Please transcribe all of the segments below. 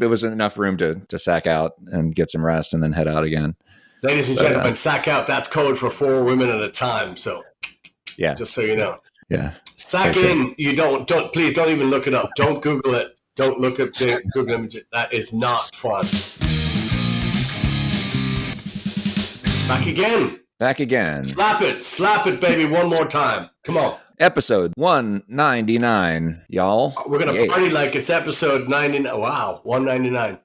wasn't enough room to sack out and get some rest and then head out again. Ladies and gentlemen, sack out, that's code for 4 women at a time. So yeah, just so you know. Yeah. Sack in, you please don't even look it up. Don't Google it. Don't look at the Google images. That is not fun. Back again. Slap it, baby, one more time. Come on. Episode 199, y'all. We're going to party like it's episode 99. Wow, 199.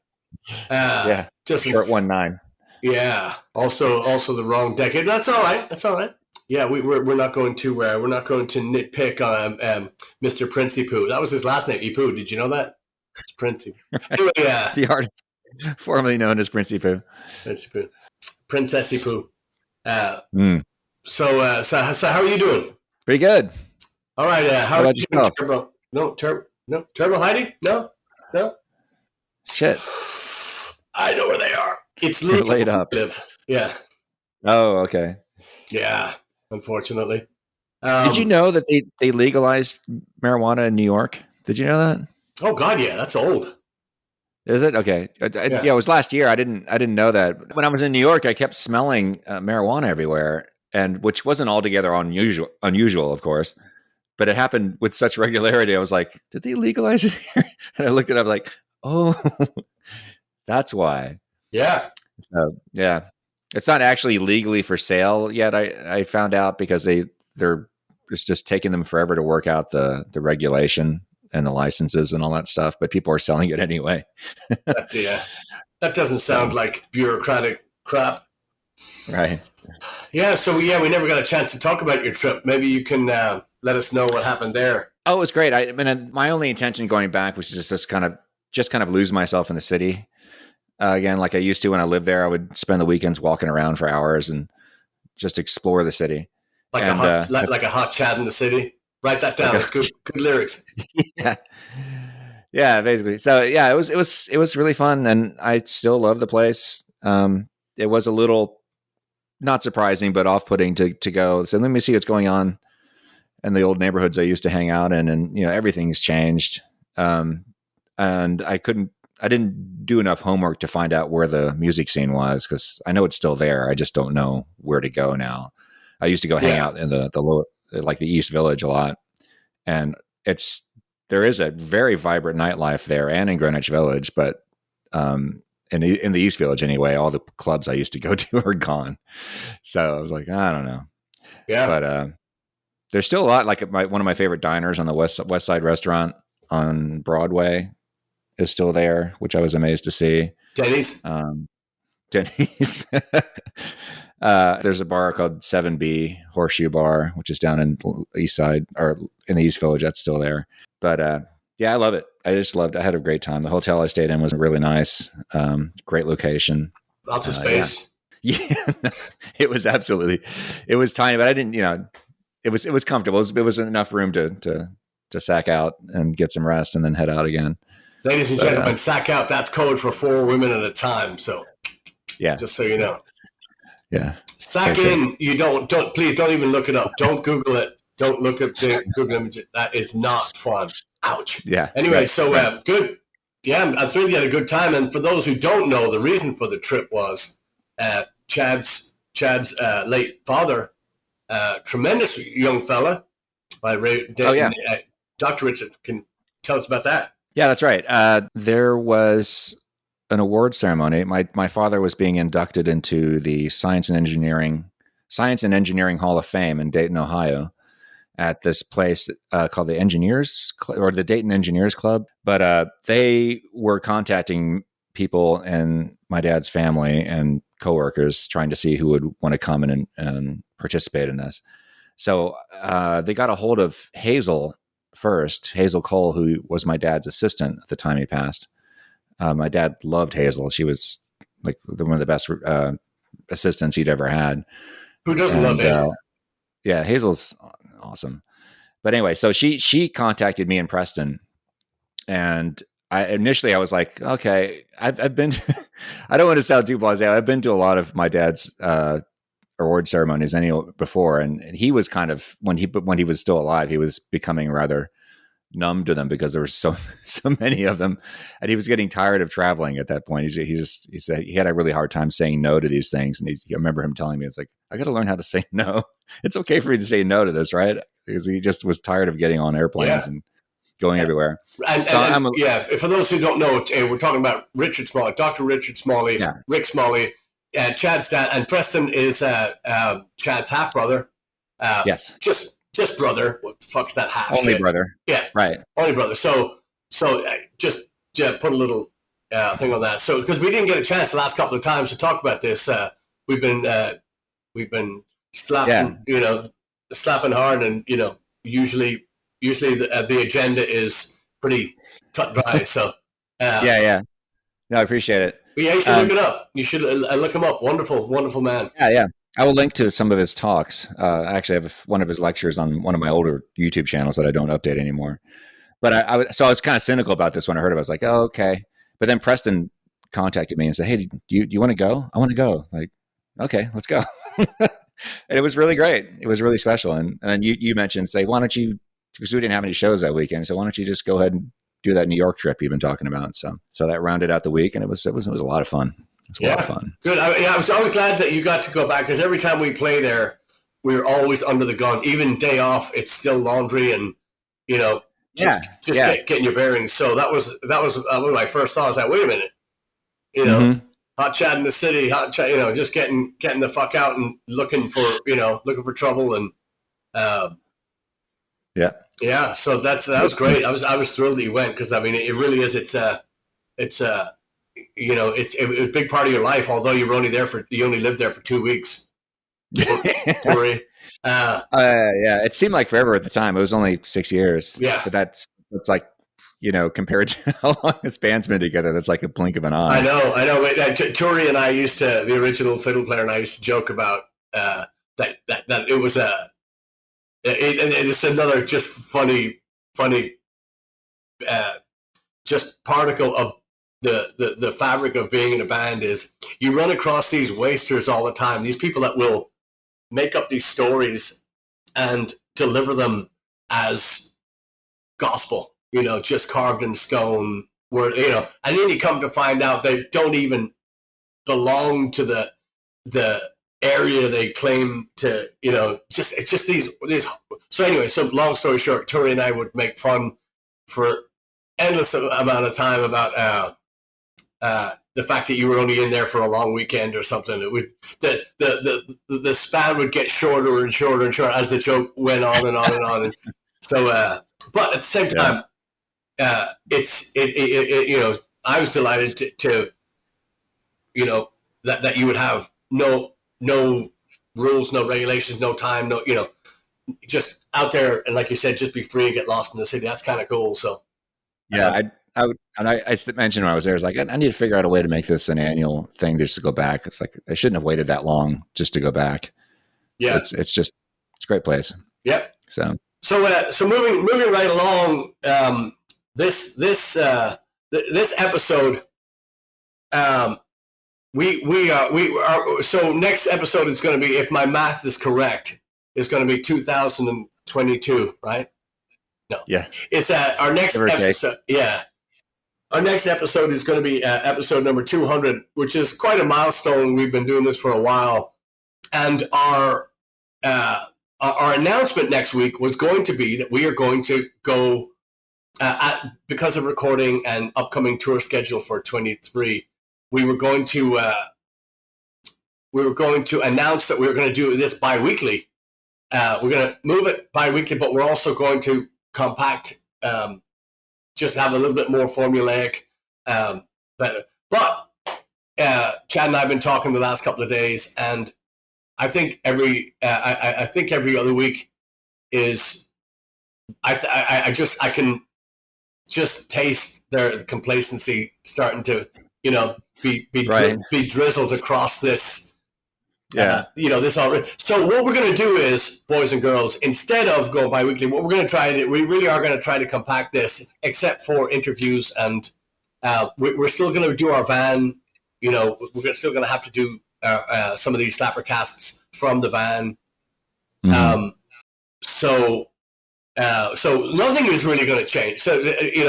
Yeah, just short 19. Yeah, also the wrong decade. That's all right. Yeah, we're not going to nitpick on Mr. Princey Poo. That was his last name, Poo. Did you know that? It's Princey. Anyway, yeah. The artist formerly known as Princey Poo. Princey Poo. Princessy Poo. So how are you doing? Pretty good. All right. How are you doing, yourself? Turbo Heidi? No. Shit. I know where they are. It's legal laid up. Yeah. Oh, okay. Yeah. Unfortunately. Did you know that they legalized marijuana in New York? Did you know that? Oh God, yeah. That's old. Is it? Okay. Yeah, it was last year. I didn't know that. When I was in New York, I kept smelling marijuana everywhere, and which wasn't altogether unusual, of course. But it happened with such regularity. I was like, did they legalize it here? And I looked it up like, oh, that's why. Yeah. So, yeah. It's not actually legally for sale yet. I found out because it's just taking them forever to work out the regulation and the licenses and all that stuff, but people are selling it anyway. That doesn't sound like bureaucratic crap. Right. Yeah. So we never got a chance to talk about your trip. Maybe you can let us know what happened there. Oh, it was great. I mean, my only intention going back was just kind of lose myself in the city. Again, like I used to when I lived there, I would spend the weekends walking around for hours and just explore the city. Like a hot chat in the city. Write that down. It's good lyrics. Yeah, basically. So yeah, it was really fun, and I still love the place. It was a little not surprising, but off-putting to go. So let me see what's going on in the old neighborhoods I used to hang out in, and everything's changed. And I didn't do enough homework to find out where the music scene was, because I know it's still there. I just don't know where to go now. I used to go hang out in the lower, like the East Village a lot, and there is a very vibrant nightlife there and in Greenwich Village, but in the East Village anyway, all the clubs I used to go to are gone. So I was like, I don't know. Yeah, but there's still a lot. Like one of my favorite diners on the West Side Restaurant on Broadway is still there, which I was amazed to see. Denny's. Denny's. There's a bar called 7B Horseshoe Bar, which is down in the East Side or in the East Village. That's still there. But yeah, I love it. I just loved it. I had a great time. The hotel I stayed in was really nice. Great location. Lots of space. Yeah. It was tiny, but I didn't, it was comfortable. It was enough room to sack out and get some rest and then head out again. Ladies and gentlemen, sack out, that's code for 4 women at a time. So yeah, just so you know. Yeah. Sack in, please don't even look it up. Don't Google it. Don't look at the Google images. That is not fun. Ouch. Yeah. Anyway, good. Yeah, I'm thrilled you had a good time. And for those who don't know, the reason for the trip was Chad's late father, tremendous young fella by Ray Dayton. Dr. Richard can tell us about that. Yeah, that's right. There was an award ceremony. My father was being inducted into the Science and Engineering Hall of Fame in Dayton, Ohio, at this place called the Engineers or the Dayton Engineers Club. But they were contacting people in my dad's family and coworkers trying to see who would want to come and participate in this. So they got a hold of Hazel Cole, who was my dad's assistant at the time he passed. My dad loved Hazel. She was like one of the best assistants he'd ever had. Who doesn't love Hazel? Yeah, Hazel's awesome. But anyway, so she contacted me in Preston, and I was like, okay, I've been to, I don't want to sound too blasé. I've been to a lot of my dad's award ceremonies before, and he was kind of when he was still alive, he was becoming rather numb to them because there were so many of them, and he was getting tired of traveling at that point. He said he had a really hard time saying no to these things, and I remember him telling me, "It's like, I got to learn how to say no. It's okay for me to say no to this, right?" Because he just was tired of getting on airplanes and going everywhere. For those who don't know, we're talking about Richard Smalley, Dr. Richard Smalley, Rick Smalley, Chad's dad, and Preston is Chad's half brother. Yes, just brother. What the fuck is that half? Only shit? Brother. Yeah, right. Only brother. So just put a little thing on that. So because we didn't get a chance the last couple of times to talk about this, we've been slapping, slapping hard, and usually the agenda is pretty cut dry. So yeah. No, I appreciate it. But yeah, you should look it up. You should look him up. Wonderful man. Yeah. I will link to some of his talks. I actually have one of his lectures on one of my older YouTube channels that I don't update anymore. But I was kind of cynical about this when I heard it. I was like, oh, okay. But then Preston contacted me and said, hey, do you want to go? I want to go. Like, okay, let's go. And it was really great. It was really special. And then you mentioned, say, why don't you, because we didn't have any shows that weekend, so why don't you just go ahead and do that New York trip you've been talking about? So that rounded out the week, and it was a lot of fun. It was a lot of fun. Good. I was always glad that you got to go back, because every time we play there, we're always under the gun. Even day off, it's still laundry and, getting your bearings. So that was one of my first thoughts. Like, wait a minute, hot chat in the city, hot chat, just getting the fuck out and looking for trouble and yeah. So that was great. I was thrilled that you went, because I mean it really is. It was a big part of your life. Although you only lived there for 2 weeks. Tori. It seemed like forever at the time. It was only 6 years. Yeah, but that's like, compared to how long this band's been together, that's like a blink of an eye. I know. Tori and I the original fiddle player, and I used to joke about that it was it's another just funny just particle of the fabric of being in a band is you run across these wasters all the time, these people that will make up these stories and deliver them as gospel, just carved in stone, where and then you come to find out they don't even belong to the area they claim to, it's just these. So anyway, so long story short, Tori and I would make fun for endless amount of time about the fact that you were only in there for a long weekend or something. It would the span would get shorter and shorter and shorter as the joke went on and on and on. And so, but at the same time, I was delighted to that you would have no rules, no regulations, no time, just out there, and like you said, just be free and get lost in the city. That's kind of cool. So I mentioned when I was there, I was like, I need to figure out a way to make this an annual thing just to go back. It's like, I shouldn't have waited that long just to go back. Yeah. It's a great place. Yep. So moving right along, this episode, so next episode is going to be, if my math is correct, is going to be 2022, right? No. Yeah. It's our next episode. Yeah. Our next episode is going to be episode number 200, which is quite a milestone. We've been doing this for a while. And our announcement next week was going to be that we are going to go, because of recording and upcoming tour schedule for 23, we were going to announce that we were going to do this bi-weekly. We're going to move it bi-weekly, but we're also going to compact, just have a little bit more formulaic, better. But Chad and I have been talking the last couple of days, and I think every other week is. I can just taste the complacency starting to be drizzled across this. This already. So what we're going to do is, boys and girls, instead of going bi-weekly, what we're going to try to, we really are going to try to compact this, except for interviews, and we're still going to do our van. We're still going to have to do some of these SlapperCasts from the van. Mm-hmm. So nothing is really going to change. So,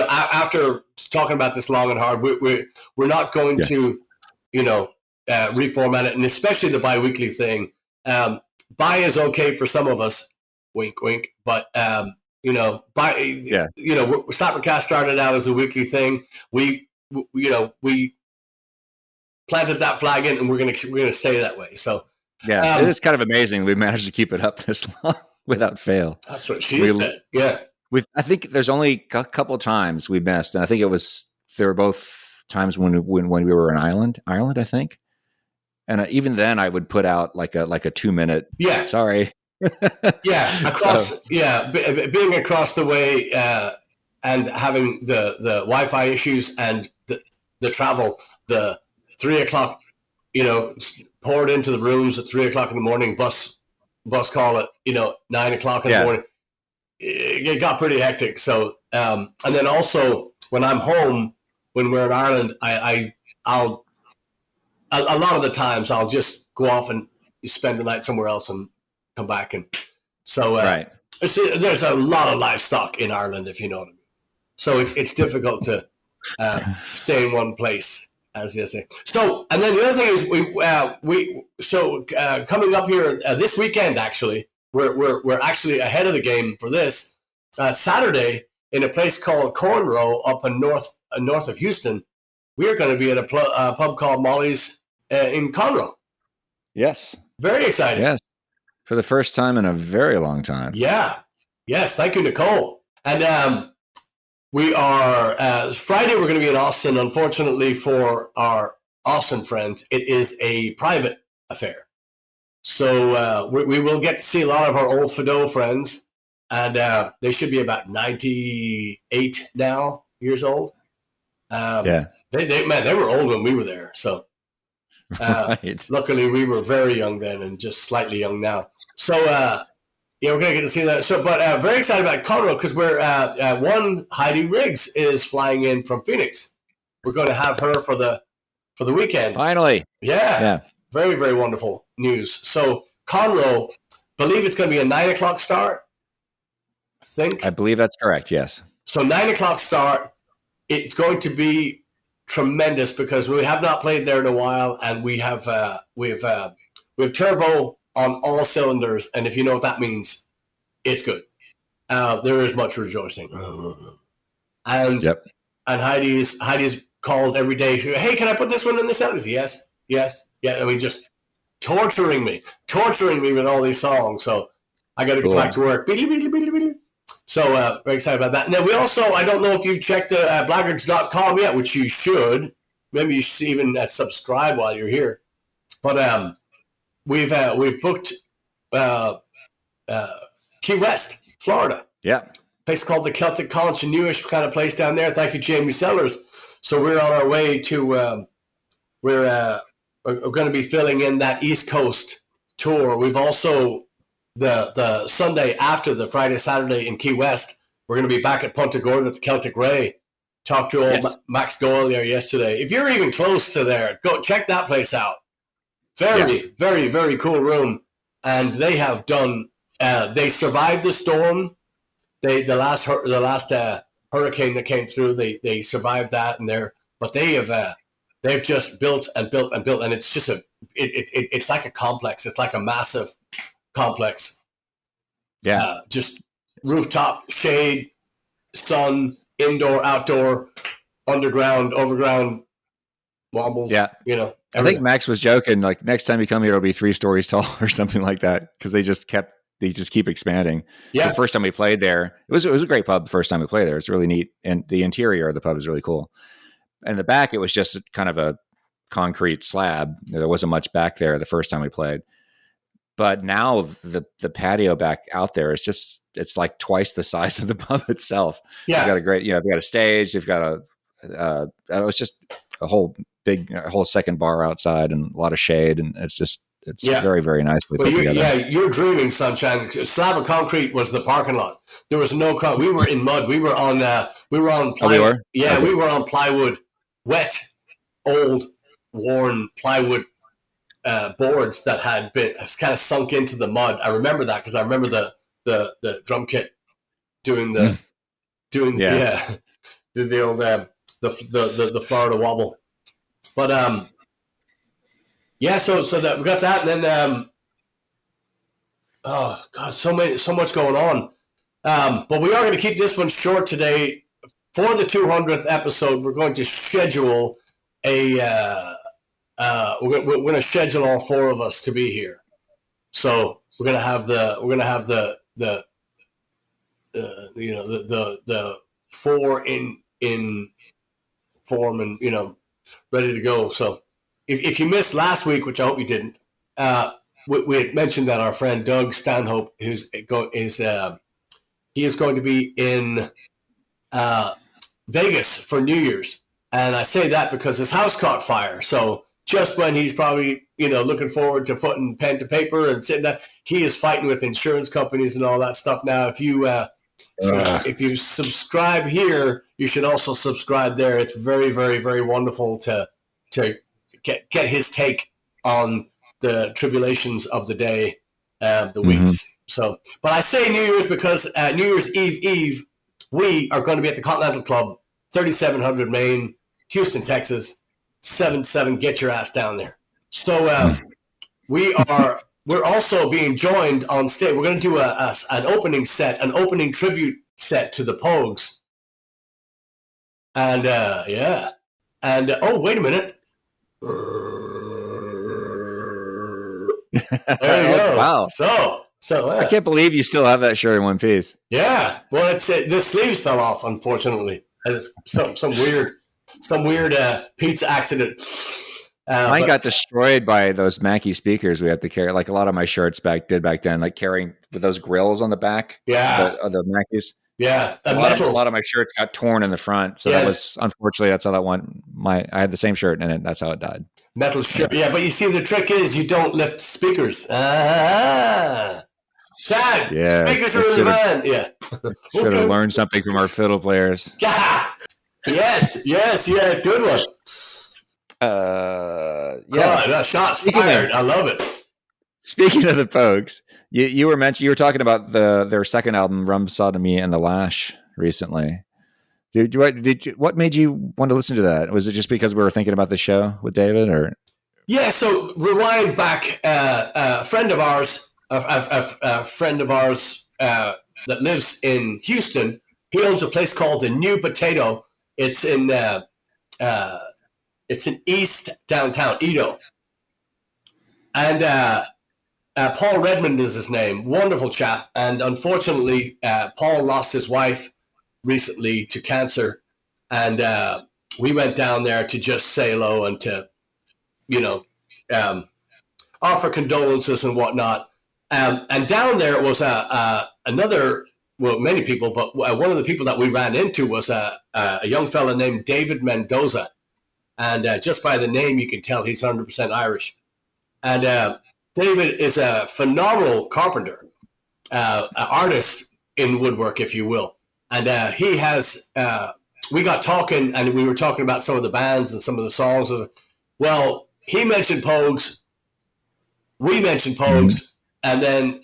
after talking about this long and hard, we're not going to, reformat it, and especially the bi-weekly thing. Bi is okay for some of us, wink, wink, but SlapperCast started out as a weekly thing. We planted that flag in, and we're gonna stay that way. So it is kind of amazing we managed to keep it up this long without fail. That's what she said. Yeah, I think there's only a couple of times we missed, and I think they were both times when we were in Ireland, I think. And even then, I would put out like a 2-minute. Yeah, sorry. Being across the way and having the Wi-Fi issues and the travel, the 3 o'clock, poured into the rooms at 3 o'clock in the morning, bus call at 9 o'clock in the morning. It got pretty hectic. So and then also when I'm home, when we're in Ireland, I'll a lot of the times I'll just go off and spend the night somewhere else and come back. And so there's a lot of livestock in Ireland, if you know what I mean. So it's difficult to stay in one place, as they say. So, and then the other thing is coming up here this weekend, actually, we're actually ahead of the game for this Saturday in a place called Cornrow up in north of Houston. We are going to be at a pub called Molly's in Conroe. Yes. Very exciting. Yes. For the first time in a very long time. Yeah. Yes. Thank you, Nicole. And we are, Friday, we're going to be in Austin. Unfortunately for our Austin friends, it is a private affair. So we will get to see a lot of our old Fido friends. And they should be about 98 now years old. They were old when we were there. So luckily we were very young then and just slightly young now. So we're going to get to see that. So, but very excited about Conroe because we're one Heidi Riggs is flying in from Phoenix. We're going to have her for the weekend. Finally. Yeah. Very, very wonderful news. So Conroe, believe it's going to be a 9 o'clock start. I believe that's correct. Yes. So 9 o'clock start. It's going to be tremendous because we have not played there in a while, and we have turbo on all cylinders. And if you know what that means, it's good. There is much rejoicing, and Heidi's called every day. Hey, can I put this one in the set? Yes. I mean, just torturing me with all these songs. So I got to get back to work. So very excited about that. And then we also, I don't know if you've checked Blaggards.com yet, which you should. Maybe you should even subscribe while you're here. But we've booked Key West, Florida. Yeah. Place called the Celtic Conch, a newish kind of place down there. Thank you, Jamie Sellers. So we're on our way to, we're going to be filling in that East Coast tour. We've also, the Sunday after the Friday, Saturday in Key West, we're going to be back at Punta Gorda at the Celtic Ray. Talked to old Max Doyle there yesterday. If you're even close to there, go check that place out. Very, very cool room. And they have done, they survived the storm. The last hurricane that came through, they survived that, and they've just built and built and built, and it's just it's like a complex. It's like a massive complex. Yeah, just rooftop, shade, sun, indoor, outdoor, underground, overground, wobbles. Yeah, everything. I think Max was joking. Like next time you come here, it'll be 3 stories tall or something like that because they just keep expanding. Yeah. The first time we played there, it was a great pub. The first time we played there, it's really neat, and the interior of the pub is really cool. And the back, it was just kind of a concrete slab. There wasn't much back there the first time we played. But now the patio back out there is it's like twice the size of the pub itself. Yeah, they've got a great, they've got a stage, they've got it's just a whole second bar outside and a lot of shade, and it's very, very nicely put together. Yeah, you're dreaming, sunshine. Slab of concrete was the parking lot. There was no concrete. We were in mud. We were on plywood. We were on plywood, wet, old, worn plywood boards that had been kind of sunk into the mud. I remember that because I remember the drum kit doing the old the Florida wobble. But so that we got that, and then oh god, so much going on. But we are going to keep this one short today. For the 200th episode, we're going to schedule we're going to schedule all four of us to be here. So we're going to have the four in form and ready to go. So if you missed last week, which I hope you didn't, we had mentioned that our friend Doug Stanhope he is going to be in Vegas for New Year's, and I say that because his house caught fire. So just when he's probably looking forward to putting pen to paper and sitting there, he is fighting with insurance companies and all that stuff. Now, if you subscribe here, you should also subscribe there. It's very, very, very wonderful to get his take on the tribulations of the day, the weeks. So, but I say New Year's because New Year's Eve, we are going to be at the Continental Club, 3700 Main, Houston, Texas, 7-7. Get your ass down there. So we're also being joined on stage. We're going to do an opening tribute set to the Pogues. And oh, wait a minute. There you go. Wow. So I can't believe you still have that shirt in one piece. Yeah. Well, the sleeves fell off, unfortunately. Some weird pizza accident. Mine got destroyed by those Mackie speakers we had to carry. Like a lot of my shirts back then, like carrying with those grills on the back. Yeah. The Mackies. Yeah. A lot of my shirts got torn in the front. So that was, unfortunately, that's how that went. I had the same shirt and that's how it died. Metal shirt. Yeah, but you see, the trick is you don't lift speakers. Chad, speakers are in the van. Yeah. Should have learned something from our fiddle players. Yes. Good one. God, shots fired. I love it. Speaking of the Pogues, you were talking about their second album, Rum Sodomy the Lash, recently. What made you want to listen to that? Was it just because we were thinking about the show with David, or? Yeah. So rewind back. A friend of ours that lives in Houston. He owns a place called the New Potato. It's in East downtown Edo, and Paul Redmond is his name. Wonderful chap, and unfortunately, Paul lost his wife recently to cancer, and we went down there to just say hello and to offer condolences and whatnot. And down there was many people, but one of the people that we ran into was a young fella named David Mendoza. And just by the name, you can tell he's 100% Irish. And David is a phenomenal carpenter, an artist in woodwork, if you will. And he has, we got talking, and we were talking about some of the bands and some of the songs. Well, he mentioned Pogues. We mentioned Pogues. And then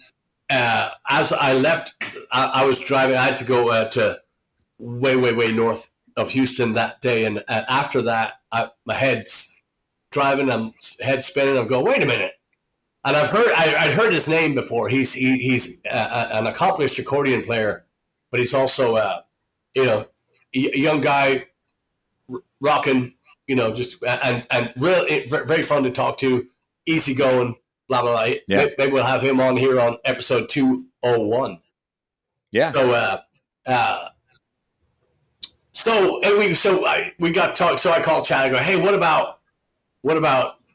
as I left, I was driving. I had to go to way north of Houston that day. And after that, my head's driving. I'm head spinning. I'm going, wait a minute. And I'd heard his name before. He's an accomplished accordion player, but he's also a young guy rocking, just and really very fun to talk to, easygoing. Blah blah blah. Yeah. Maybe we'll have him on here on episode 201. Yeah. So we got talk. So I called Chad and go, hey, what about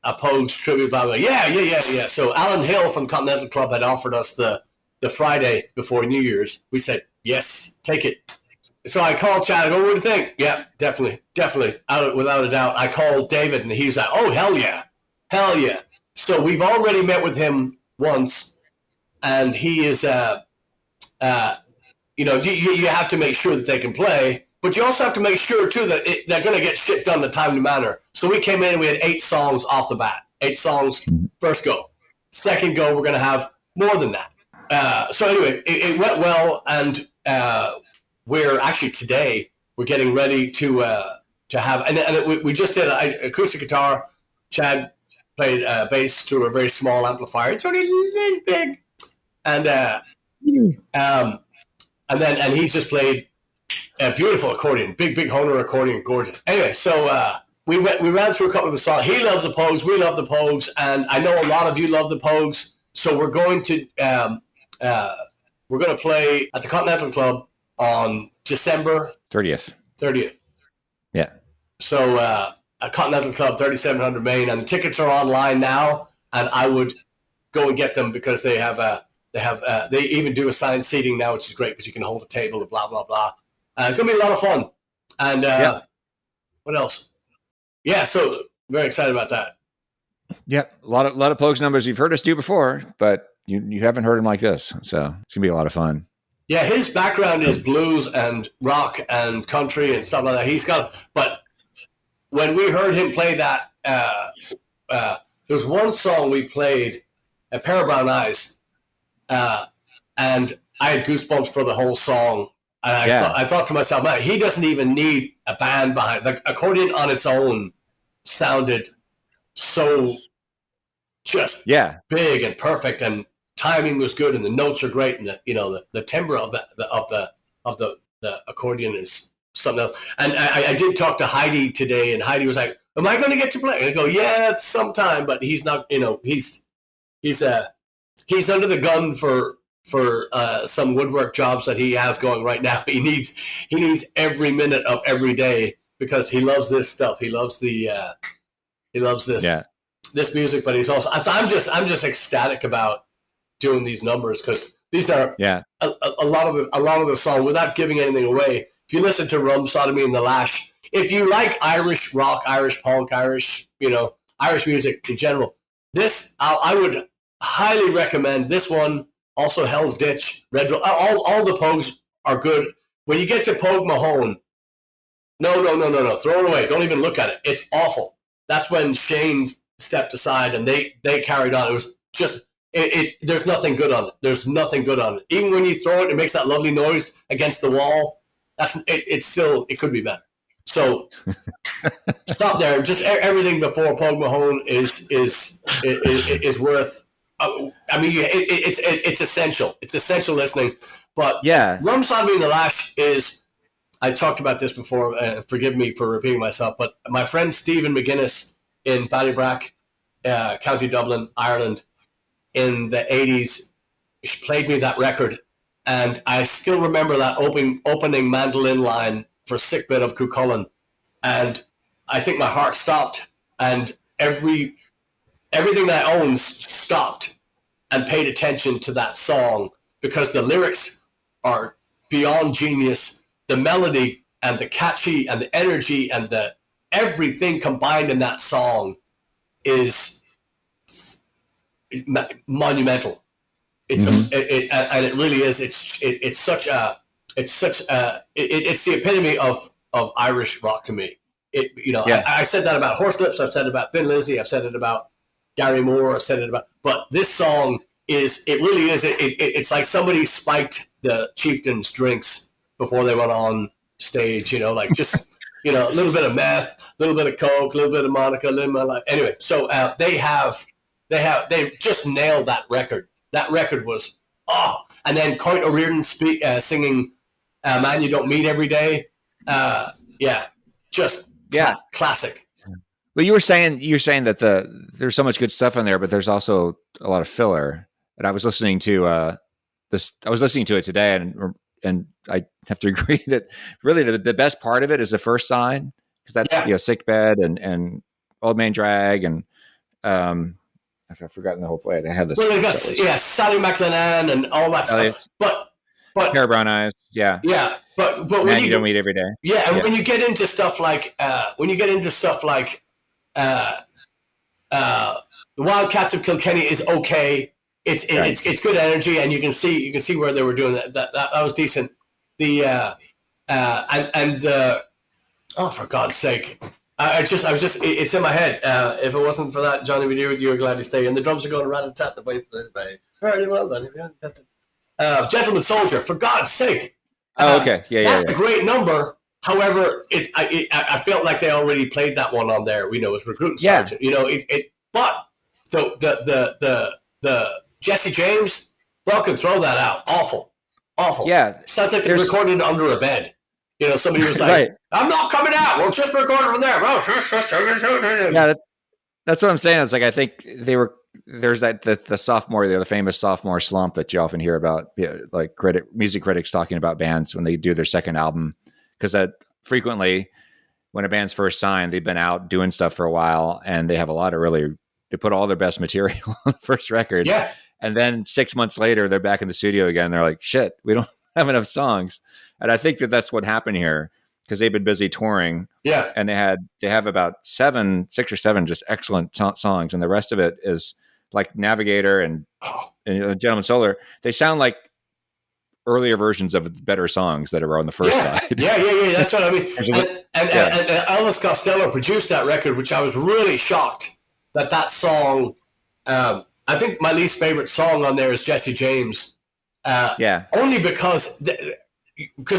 a Pogues tribute? Blah blah. Yeah. So Alan Hill from Continental Club had offered us the Friday before New Year's. We said yes, take it. So I called Chad and go, what do you think? Yeah, definitely, without a doubt. I called David and he's like, oh hell yeah. So we've already met with him once, and he is, you have to make sure that they can play, but you also have to make sure too that they're going to get shit done in a timely manner. So we came in and we had 8 songs off the bat. 8 songs, first go. Second go, we're going to have more than that. So anyway, it went well, and we're actually today we're getting ready to have, and we just did acoustic guitar. Chad played bass through a very small amplifier. It's only this big, and he's just played a beautiful accordion, big Hohner accordion, gorgeous. Anyway, so we ran through a couple of the songs. He loves the Pogues, we love the Pogues, and I know a lot of you love the Pogues. So we're going to play at the Continental Club on December 30th. Yeah. So at Continental Club, 3700 Main, and the tickets are online now. And I would go and get them because they even do assigned seating now, which is great because you can hold a table and blah blah blah. It's gonna be a lot of fun. And what else? Yeah, so very excited about that. Yep, a lot of Pogues numbers you've heard us do before, but you haven't heard them like this, so it's gonna be a lot of fun. Yeah, his background is blues and rock and country and stuff like that. But when we heard him play that, there was one song we played, "A Pair of Brown Eyes," and I had goosebumps for the whole song. And I thought to myself, man, he doesn't even need a band behind. The accordion on its own sounded so just big and perfect, and timing was good, and the notes are great, and the timbre of the accordion is something else. And I did talk to Heidi today, and Heidi was like, "Am I going to get to play?" And I go, "Yeah, sometime," but he's not. He's under the gun for some woodwork jobs that he has going right now. He needs every minute of every day because he loves this stuff. He loves this music, but he's also. So I'm just ecstatic about doing these numbers because these are a lot of the song. Without giving anything away, if you listen to Rum Sodomy and the Lash, if you like Irish rock, Irish punk, Irish music in general, this I would highly recommend this one. Also, Hell's Ditch, Red Road, all the Pogues are good. When you get to Pogue Mahone, no, throw it away. Don't even look at it. It's awful. That's when Shane stepped aside and they carried on. It was just, there's nothing good on it. There's nothing good on it. Even when you throw it, it makes that lovely noise against the wall. It could be better. So stop there. Just everything before Pogue Mahone is worth. I mean, it's essential. It's essential listening. But Rum Sodomy the Lash is. I talked about this before. Forgive me for repeating myself. But my friend Stephen McGuinness in Ballybrack, County Dublin, Ireland, in the 80s, played me that record, and I still remember that opening mandolin line for "Sick Bit of Cuchulainn," and I think my heart stopped, and everything that I owned stopped and paid attention to that song because the lyrics are beyond genius. The melody and the catchy and the energy and the everything combined in that song is monumental. It's and it really is. It's the epitome of Irish rock to me. I said that about Horselips. I've said it about Thin Lizzy. I've said it about Gary Moore. I've said it about. But this song really is. It's like somebody spiked the Chieftains' drinks before they went on stage. Just. A little bit of meth, a little bit of coke, a little bit of Monica, a little bit of life. Anyway, so they just nailed that record. That record was and then Coit O'Riordan singing "Man You Don't Meet Every Day." Classic. Well, you were saying that there's so much good stuff on there, but there's also a lot of filler. And I was listening to this. I was listening to it today, and I have to agree that really the best part of it is the first sign, because that's Sick Bed and Old Man Drag and I've forgotten the whole play. I had this. Well, Sally McLennan and all that stuff. But Pair of Brown Eyes, but when you don't meet every day. When you get into stuff like the Wildcats of Kilkenny is okay. It's good energy, and you can see where they were doing that. That was decent. For God's sake, it's in my head. If it wasn't for that, Johnny, we do with you, gladly stay. And the drums are going around and tap the bass. Very well done. Gentleman Soldier, for God's sake. Okay. That's a great number. However, I felt like they already played that one on there. You know, with Recruiting Sergeant. You know, but the Jesse James, well, can throw that out. Awful. Yeah. Sounds like they recorded it under a bed. You know, somebody was like, right. I'm not coming out. We'll just record it from there. Yeah, that's what I'm saying. It's like, I think there's the sophomore, the famous sophomore slump that you often hear about, like music critics talking about bands when they do their second album. Because that frequently, when a band's first signed, they've been out doing stuff for a while, and they have a lot of they put all their best material on the first record. Yeah. And then 6 months later, they're back in the studio again. They're like, shit, we don't have enough songs. And I think that's what happened here, because they've been busy touring. Yeah. And they have about 6 or 7 just excellent songs. And the rest of it is like Navigator and Gentleman Solar. They sound like earlier versions of better songs that are on the first side. Yeah. That's what I mean. And Elvis Costello produced that record, which I was really shocked that song. I think my least favorite song on there is Jesse James. Only because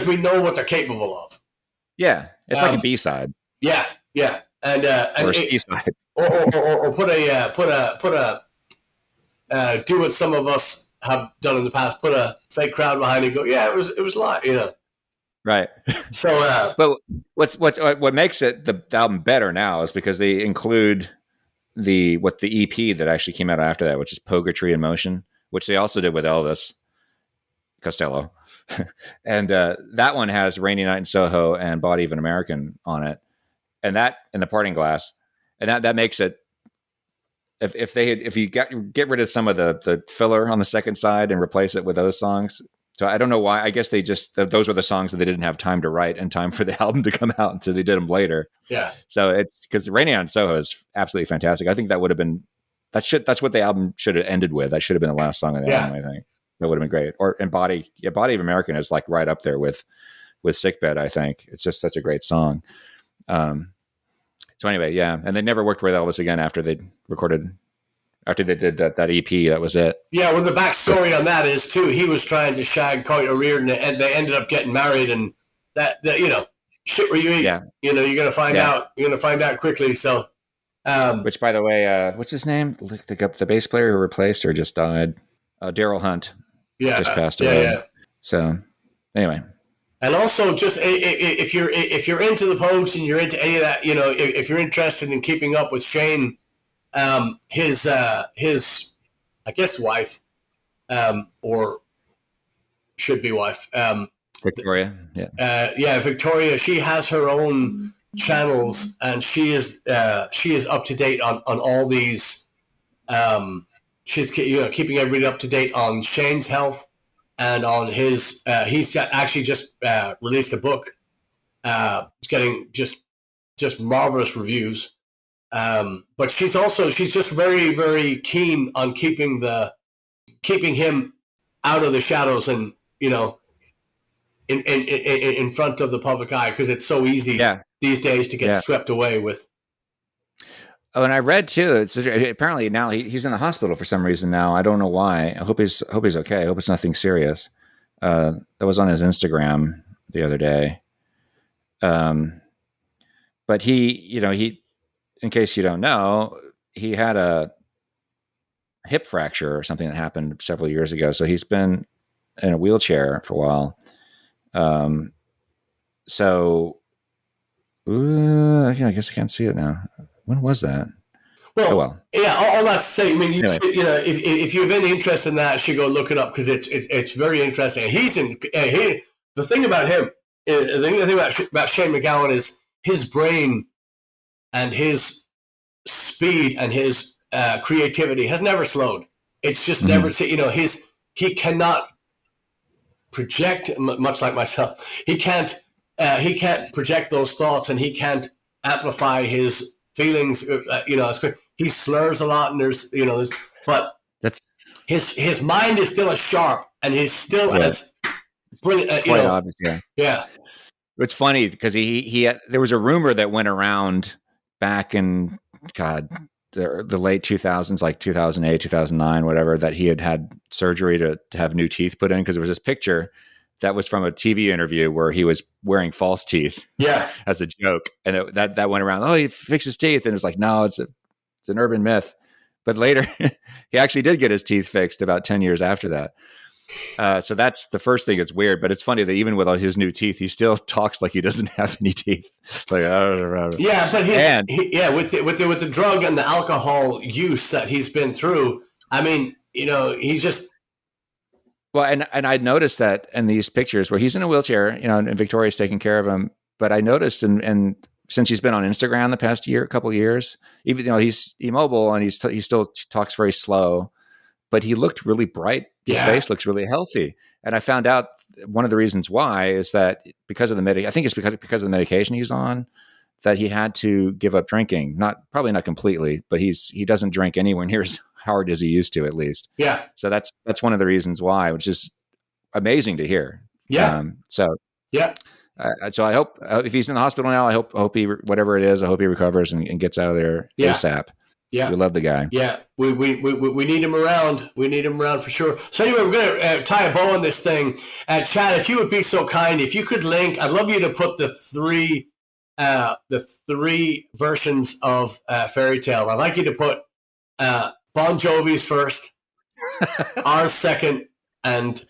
we know what they're capable of. Yeah, it's like a B-side. Yeah, and or a C-side, or put a do what some of us have done in the past. Put a fake crowd behind it. And go, yeah, it was live, you know. Right. So, but what makes it the album better now is because they include the EP that actually came out after that, which is Poetry in Motion, which they also did with Elvis Costello. And that one has Rainy Night in Soho and Body of an American on it, and the Parting Glass, and that makes it. If you get rid of some of the filler on the second side and replace it with those songs. So I don't know why. I guess they those were the songs that they didn't have time to write and time for the album to come out, and so they did them later. Yeah. So it's because Rainy Night in Soho is absolutely fantastic. I think that would have been that's what the album should have ended with. That should have been the last song of the album. I think that would have been great. Body of American is like right up there with Sickbed. I think it's just such a great song. So anyway, yeah, and they never worked with Elvis again after they did that EP. That was it. Yeah, well, the backstory on that is too. He was trying to shag Coit O'Riordan, and they ended up getting married, and that you know, shit where you eat. Yeah. You know, you're gonna find out. You're gonna find out quickly. So, which, by the way, what's his name? Look up the bass player who replaced or just died. Daryl Hunt. Yeah, just passed away. Yeah. So, anyway. And also, just if you're into the Pogues and you're into any of that, you know, if you're interested in keeping up with Shane, his I guess wife, or should be wife, Victoria. Victoria. She has her own channels, and she is up to date on all these. She's keeping everybody up to date on Shane's health. And on his, he's actually just released a book. It's getting just marvelous reviews. But she's just very, very keen on keeping him out of the shadows and, you know, in front of the public eye, because it's so easy these days to get swept away with. Oh, and I read too. It's apparently now he's in the hospital for some reason now. I don't know why. I hope he's okay. I hope it's nothing serious. That was on his Instagram the other day. But he, in case you don't know, he had a hip fracture or something that happened several years ago. So he's been in a wheelchair for a while. I guess I can't see it now. When was that? Well. Yeah, all that to say, I mean, you know, if you have any interest in that, you should go look it up, because it's very interesting. The thing about him, the thing about Shane MacGowan is his brain and his speed and his creativity has never slowed. It's just never, you know, he cannot project, much like myself. He can't project those thoughts, and he can't amplify his feelings. You know, he slurs a lot, and but his mind is still as sharp, and he's still as brilliant. Quite obvious, yeah. It's funny because there was a rumor that went around back in the late 2000s, like 2008, 2009, whatever, that he had surgery to have new teeth put in, because there was this picture that was from a TV interview where he was wearing false teeth. Yeah. As a joke. And that went around, oh, he fixed his teeth. And it's like, no, it's an urban myth. But later, he actually did get his teeth fixed about 10 years after that. So that's the first thing that's weird. But it's funny that even with all his new teeth, he still talks like he doesn't have any teeth. It's like, yeah, but with the drug and the alcohol use that he's been through, I mean, he's just. Well, and I noticed that in these pictures where he's in a wheelchair, and Victoria's taking care of him. But I noticed, and since he's been on Instagram the past couple of years, even he's immobile and he still talks very slow, but he looked really bright. His face looks really healthy. And I found out one of the reasons why is that because of I think it's because of the medication he's on, that he had to give up drinking. Probably not completely, but he doesn't drink anywhere near as hard as he used to, at least. Yeah. So that's one of the reasons why, which is amazing to hear. Yeah. So I hope if he's in the hospital now, I hope he, whatever it is, I hope he recovers and gets out of there ASAP. Yeah. We love the guy. Yeah. We need him around. We need him around for sure. So anyway, we're going to tie a bow on this thing. Chad, if you would be so kind, if you could link, I'd love you to put the three versions of Fairy Tale. I'd like you to put Bon Jovi's first, ours second, and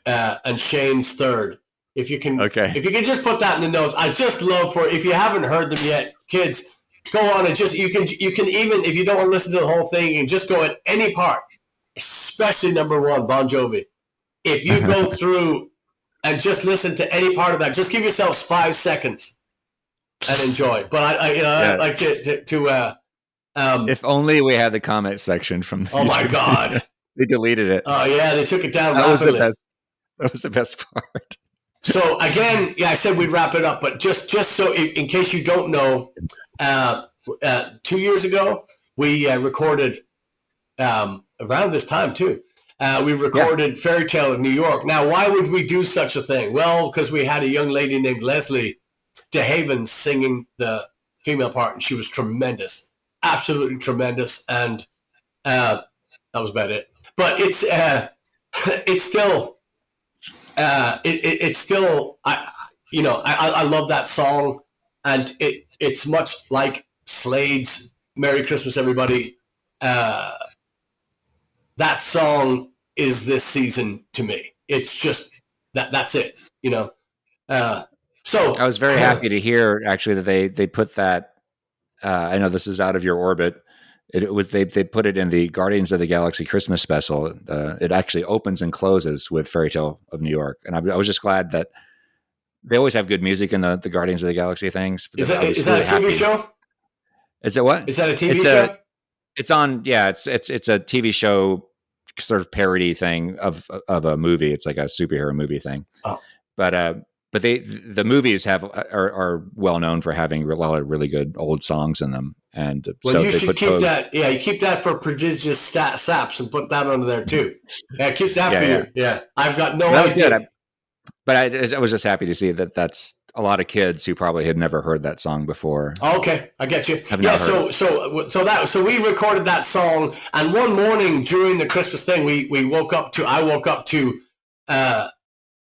Shane's third. If you can just put that in the notes. I just love if you haven't heard them yet, kids, go on and you can even, if you don't want to listen to the whole thing, you can just go at any part, especially number one, Bon Jovi. If you go through and just listen to any part of that, just give yourselves 5 seconds and enjoy. But I'd like to if only we had the comment section from the oh my God. They deleted it. Oh yeah, they took it down That rapidly. That was the best part. So again, I said we'd wrap it up, but just so in case you don't know, 2 years ago we recorded around this time too. We recorded Fairy Tale in New York. Now, why would we do such a thing? Well, because we had a young lady named Leslie DeHaven singing the female part, and she was tremendous, absolutely tremendous, and that was about it. But it's still. It's still, I love that song, and it's much like Slade's "Merry Christmas, Everybody." That song is this season to me. It's just that's it, So I was very happy to hear actually that they put that. I know this is out of your orbit. It was they put it in the Guardians of the Galaxy Christmas special. It actually opens and closes with Fairy Tale of New York, and I was just glad that they always have good music in the Guardians of the Galaxy things. Is that a TV show? Is it what? Is that a TV show? It's on. Yeah, it's a TV show sort of parody thing of a movie. It's like a superhero movie thing. Oh. But the movies are well known for having a lot of really good old songs in them. And well, you should keep that. Yeah, you keep that for prodigious saps and put that under there too. Yeah, keep that for you. Yeah, I've got no idea. I was just happy to see that that's a lot of kids who probably had never heard that song before. Okay, I get you. Yeah, so we recorded that song, and one morning during the Christmas thing, I woke up to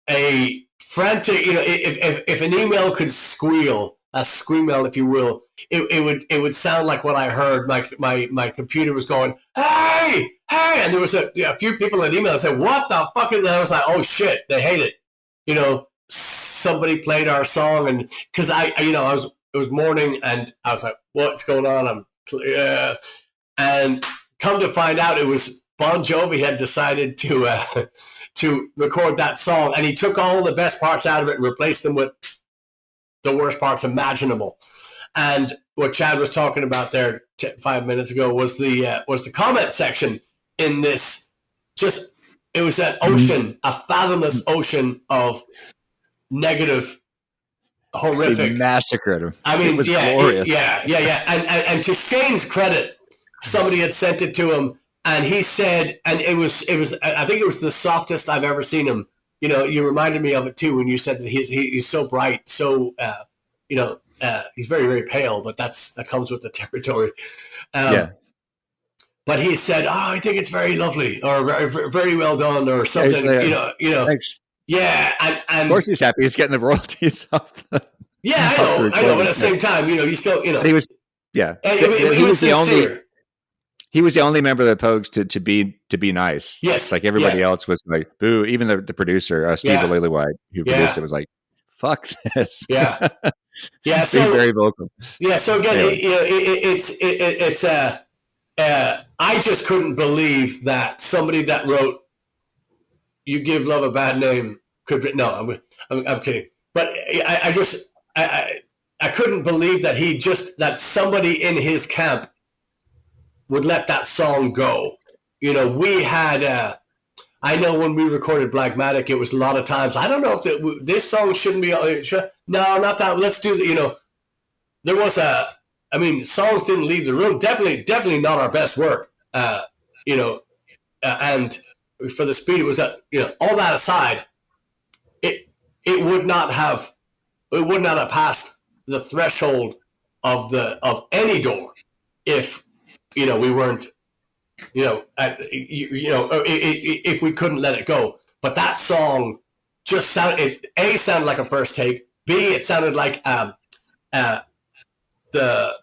a frantic. If an email could squeal, a screamel, if you will, it would sound like what I heard. My computer was going, hey, and there was a few people in email that said, what the fuck is that? I was like, oh shit, they hate it. Somebody played our song, and because it was morning, and I was like, what's going on? And come to find out, it was Bon Jovi had decided to record that song, and he took all the best parts out of it and replaced them with the worst parts imaginable. And what Chad was talking about there 5 minutes ago was the comment section in this. It was that ocean, a fathomless ocean of negative, horrific. They massacred him. I mean, it was glorious. And to Shane's credit, somebody had sent it to him, and he said, and it was. I think it was the softest I've ever seen him. You reminded me of it too when you said that he's so bright, so he's very, very pale, but that comes with the territory. But he said, I think it's very lovely, or very, very well done, or something. Thanks. Yeah, and of course he's happy. He's getting the royalties off. Yeah, I know. But at the same time, you still, he was, yeah. He was the only. He was the only member of the Pogues to be nice. Yes, like everybody else was like boo. Even the producer, Steve Lillywhite, who produced it, was like, "Fuck this." Yeah, yeah. So being very vocal. Yeah. So again, it's I just couldn't believe that somebody that wrote "You Give Love a Bad Name" could. No, I'm kidding. But I couldn't believe that that somebody in his camp would let that song go. We had, I know when we recorded Blagmatic, it was a lot of times, I don't know if this song shouldn't be, no, not that, let's do there was songs didn't leave the room, definitely not our best work, and for the speed, it was, all that aside, it would not have passed the threshold of any door if, we weren't, if we couldn't let it go. But that song just sounded like a first take. B, it sounded like the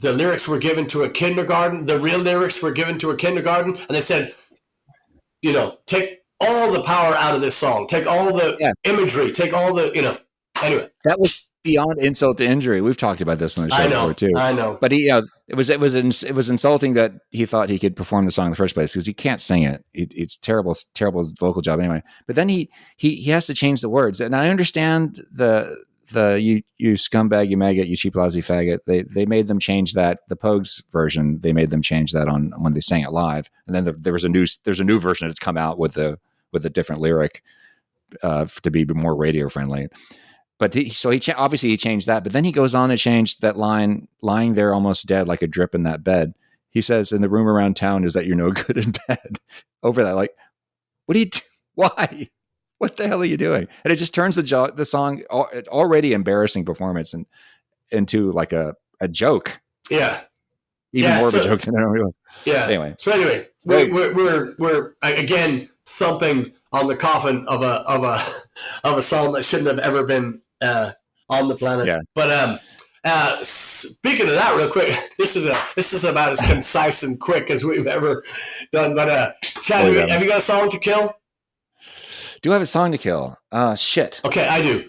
lyrics were given to a kindergarten. The real lyrics were given to a kindergarten, and they said, take all the power out of this song. Take all the imagery. Take all the, Anyway, that was beyond insult to injury. We've talked about this on the show before too. I know, but it was insulting that he thought he could perform the song in the first place because he can't sing it. It's terrible vocal job anyway. But then he has to change the words, and I understand the you scumbag, you maggot, you cheap lousy faggot. They made them change that. The Pogues version, they made them change that on when they sang it live, and then there's a new version that's come out with a different lyric to be more radio friendly. But obviously he changed that, but then he goes on to change that line, lying there almost dead like a drip in that bed. He says, "And the rumor around town is that you're no good in bed." Over that, like, what do you? Why? What the hell are you doing? And it just turns the song already embarrassing performance into like a joke. Yeah, even more of a joke than I realized. Yeah. Anyway, we're again thumping on the coffin of a song that shouldn't have ever been on the planet. Yeah. But speaking of that, real quick, this is about as concise and quick as we've ever done. But Chad, have you got a song to kill? Do I have a song to kill? Shit. Okay, I do.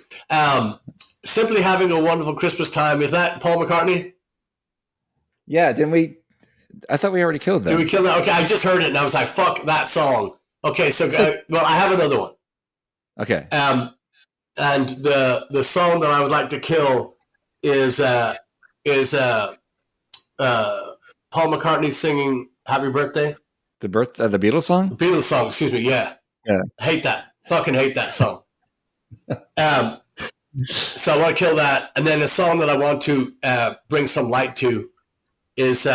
Simply Having a Wonderful Christmas Time. Is that Paul McCartney? Yeah, didn't we? I thought we already killed that. Did we kill that? Okay, I just heard it and I was like, fuck that song. Okay, so, well, I have another one. Okay. And the song that I would like to kill is Paul McCartney singing Happy Birthday. The Beatles song? The Beatles song, excuse me, yeah. Yeah. Hate that. Fucking hate that song. So I want to kill that. And then the song that I want to bring some light to is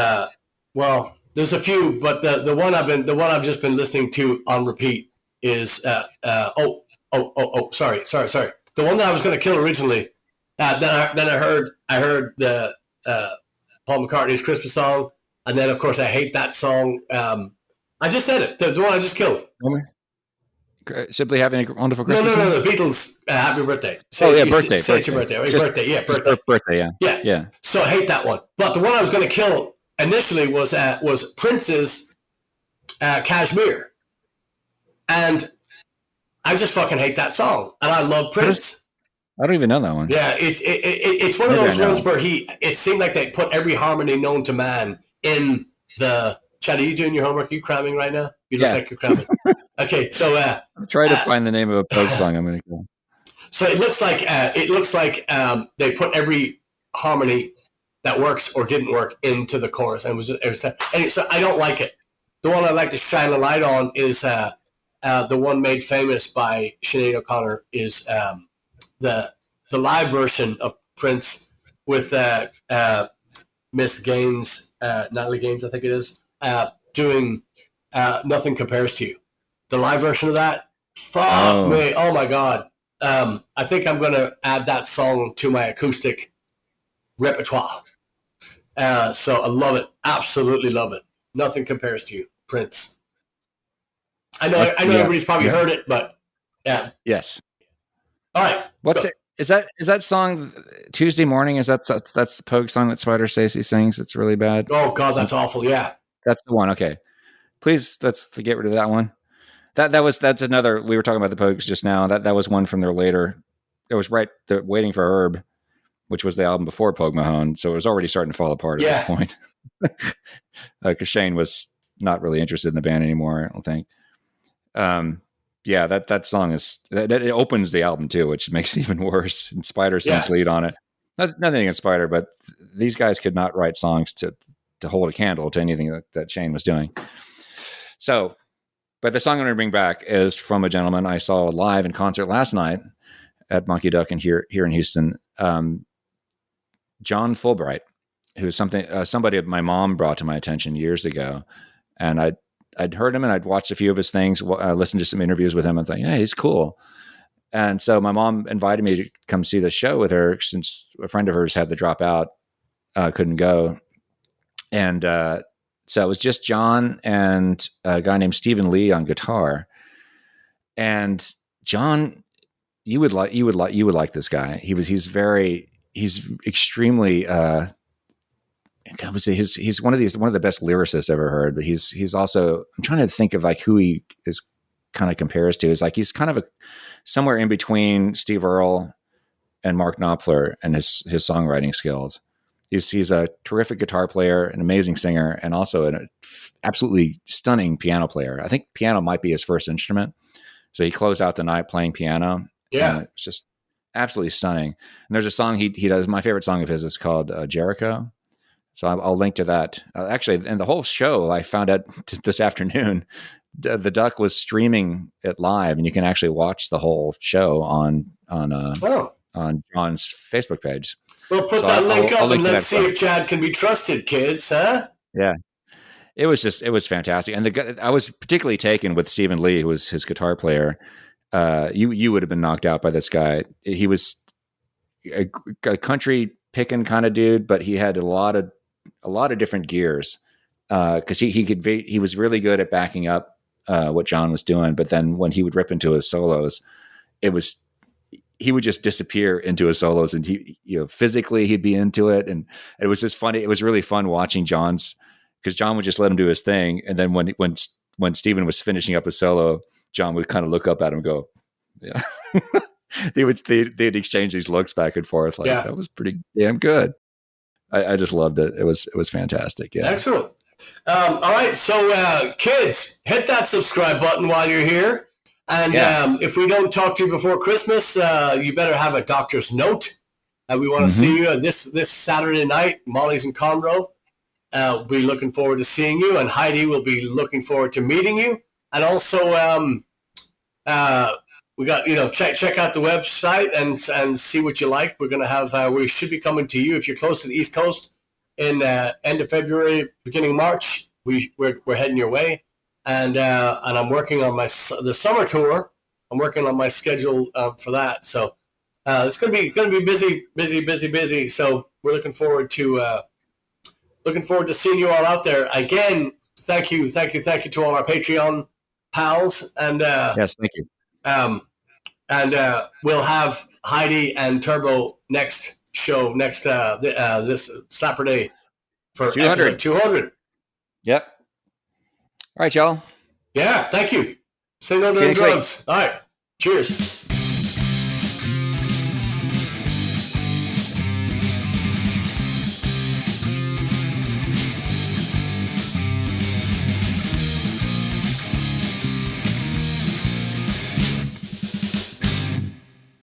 well, there's a few, but the one I've just been listening to on repeat is sorry. The one that I was going to kill originally. Then I heard the Paul McCartney's Christmas song, and then of course I hate that song. I just said it. The one I just killed. Simply Having a Wonderful Christmas. No. The Beatles. Happy Birthday. Birthday. Say it's your birthday. Birthday. Yeah, birthday. Birthday. Yeah. So I hate that one. But the one I was going to kill initially was Prince's Kashmir, and I just fucking hate that song. And I love Prince. I don't even know that one. Yeah, it's one of those ones where it seemed like they put every harmony known to man in the. Chad, are you doing your homework? Are you cramming right now? You look like you're cramming. Okay, so I'm trying to find the name of a Pogue song. I'm going to go. So it looks like they put every harmony that works or didn't work into the chorus, and so I don't like it. The one I'd like to shine a light on is the one made famous by Sinead O'Connor is the live version of Prince with Miss Gaines, Natalie Gaines, I think it is. Doing Nothing Compares to You. The live version of that, fuck me. Oh my God. I think I'm going to add that song to my acoustic repertoire. So I love it. Absolutely love it. Nothing Compares to You, Prince. I know everybody's probably heard it, but Yeah. Yes. All right. What's it? Is that song Tuesday Morning? That's the Pogue song that Spider Stacy sings? It's really bad. Oh God, that's awful. Yeah. That's the one. Okay. Please, let's get rid of that one. That's another. We were talking about the Pogues just now. That was one from their later. It was right. Waiting for Herb, which was the album before Pogue Mahone. So it was already starting to fall apart at this point. Because Shane was not really interested in the band anymore, I don't think. Yeah, that song it opens the album too, which makes it even worse. And Spider sings lead on it. Nothing against Spider, but these guys could not write songs to hold a candle to anything that Shane was doing. So, but the song I'm going to bring back is from a gentleman I saw live in concert last night at Monkey Duck and here in Houston, John Fullbright, who's somebody my mom brought to my attention years ago, and I'd heard him and I'd watched a few of his things, listened to some interviews with him and thought, yeah, he's cool. And so my mom invited me to come see the show with her since a friend of hers had to drop out, couldn't go. And so it was just John and a guy named Stephen Lee on guitar. And John, you would like this guy. He's extremely I would say he's one of the best lyricists I've ever heard, but he's also, I'm trying to think of like who he is kind of compares to. Is like he's kind of somewhere in between Steve Earle and Mark Knopfler and his songwriting skills. He's a terrific guitar player, an amazing singer, and also an absolutely stunning piano player. I think piano might be his first instrument. So he closed out the night playing piano. Yeah. It's just absolutely stunning. And there's a song he does. My favorite song of his is called Jericho. So I'll link to that. Actually, and the whole show, I found out this afternoon, the Duck was streaming it live, and you can actually watch the whole show on John's Facebook page. We'll put that link up and let's see if Chad can be trusted, kids, huh? Yeah. It was fantastic. And I was particularly taken with Stephen Lee, who was his guitar player. You would have been knocked out by this guy. He was a country picking kind of dude, but he had a lot of different gears. Cause he was really good at backing up, what John was doing. But then when he would rip into his solos, he would just disappear into his solos, and physically he'd be into it. And it was just funny. It was really fun watching because John would just let him do his thing. And then when Stephen was finishing up his solo, John would kind of look up at him and go, yeah. They'd exchange these looks back and forth. Like, that was pretty damn good. I just loved it. It was fantastic. Yeah. Excellent. All right. So kids, hit that subscribe button while you're here. And if we don't talk to you before Christmas, you better have a doctor's note. We want to see you this Saturday night. Molly's in Conroe. We'll be looking forward to seeing you, and Heidi will be looking forward to meeting you. And also, we got check out the website and see what you like. We're gonna have we should be coming to you if you're close to the East Coast in end of February, beginning of March. We're heading your way. And I'm working on the summer tour. I'm working on my schedule for that. So it's gonna be busy. So we're looking forward to seeing you all out there. Again, thank you to all our Patreon pals. And yes, thank you. And we'll have Heidi and Turbo next this Slapper Day for 200. 200. Yep. All right, y'all. Yeah, thank you. Say no to drugs. All right. Cheers.